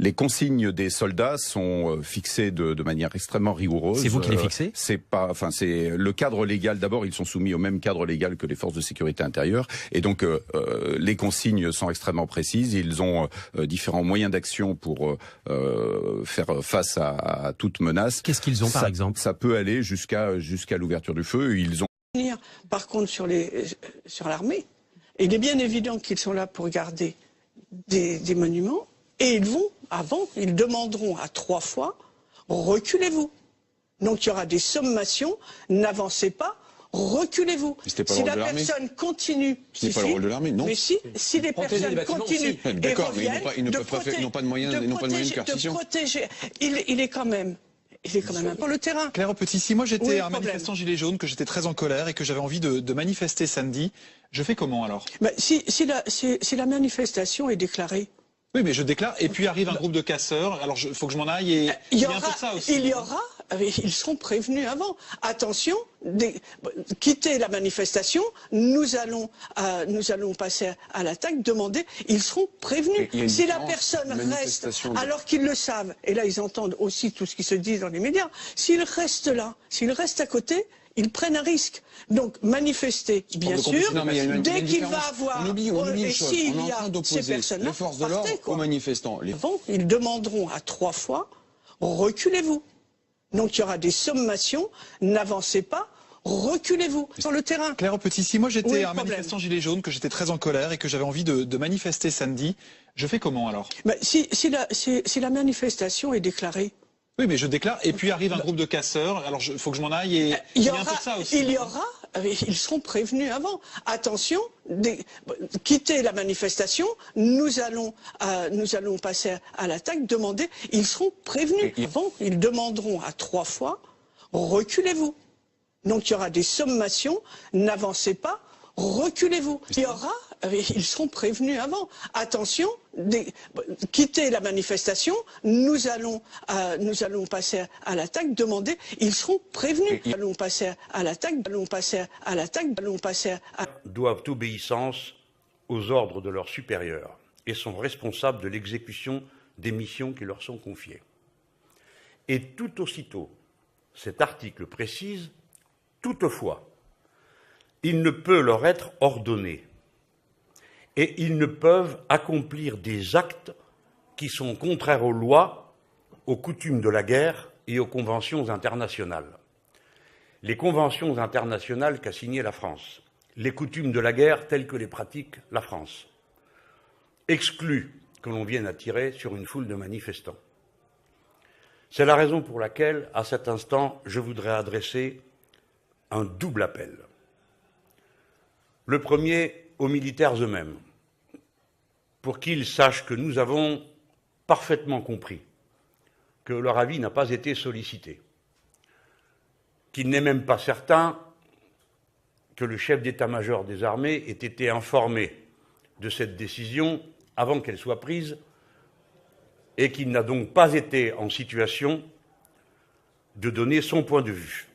Les consignes des soldats sont fixées de manière extrêmement rigoureuse. C'est vous qui les fixez ? C'est le cadre légal. D'abord, ils sont soumis au même cadre légal que les forces de sécurité intérieure, et donc les consignes sont extrêmement précises. Ils ont différents moyens d'action pour faire face à toute menace. Qu'est-ce qu'ils ont, par exemple ? Ça peut aller jusqu'à l'ouverture du feu. Ils ont. Par contre, sur l'armée, il est bien évident qu'ils sont là pour garder des monuments, et ils demanderont à 3 fois, reculez-vous. Donc il y aura des sommations, n'avancez pas, reculez-vous. Si la personne continue, ce n'est pas le rôle de l'armée, non. Mais si les personnes continuent et reviennent, ils n'ont pas de moyens de coercition. Il est quand même un peu le terrain. Claire Petit, si moi j'étais un manifestant gilet jaune, que j'étais très en colère et que j'avais envie de manifester samedi, je fais comment alors ? Si la manifestation est déclarée. Oui, mais je déclare, et puis arrive un groupe de casseurs, alors il faut que je m'en aille, et il y a un peu de ça aussi. Ils seront prévenus avant. Attention, quittez la manifestation, nous allons passer à l'attaque, demander, ils seront prévenus. Si la personne reste, alors qu'ils le savent, et là ils entendent aussi tout ce qui se dit dans les médias, s'ils restent là, s'ils restent à côté, ils prennent un risque. Donc manifester, bien sûr, dès qu'il va avoir... On oublie une chose, on est en train d'opposer les forces de l'ordre aux manifestants. Ils demanderont à 3 fois, reculez-vous. Donc il y aura des sommations, n'avancez pas, reculez-vous sur le terrain. Claire Petit, si moi j'étais un manifestant gilet jaune, que j'étais très en colère et que j'avais envie de manifester samedi, je fais comment alors ? Si la manifestation est déclarée. Oui, mais je déclare, et puis arrive un groupe de casseurs, alors il faut que je m'en aille, et il y a un peu de ça aussi. Ils seront prévenus avant. Attention, quittez la manifestation, nous allons passer à l'attaque, demander, ils seront prévenus. Ils demanderont à 3 fois, reculez-vous. Donc il y aura des sommations, n'avancez pas, reculez-vous. Ils seront prévenus avant. Attention, quittez la manifestation, nous allons passer à l'attaque, demander, ils seront prévenus. Allons passer à l'attaque, doivent obéissance aux ordres de leurs supérieurs et sont responsables de l'exécution des missions qui leur sont confiées. Et tout aussitôt, cet article précise, toutefois, il ne peut leur être ordonné et ils ne peuvent accomplir des actes qui sont contraires aux lois, aux coutumes de la guerre et aux conventions internationales. Les conventions internationales qu'a signées la France, les coutumes de la guerre telles que les pratique la France, excluent que l'on vienne à tirer sur une foule de manifestants. C'est la raison pour laquelle, à cet instant, je voudrais adresser un double appel. Le premier, aux militaires eux-mêmes, pour qu'ils sachent que nous avons parfaitement compris que leur avis n'a pas été sollicité, qu'il n'est même pas certain que le chef d'état-major des armées ait été informé de cette décision avant qu'elle soit prise et qu'il n'a donc pas été en situation de donner son point de vue.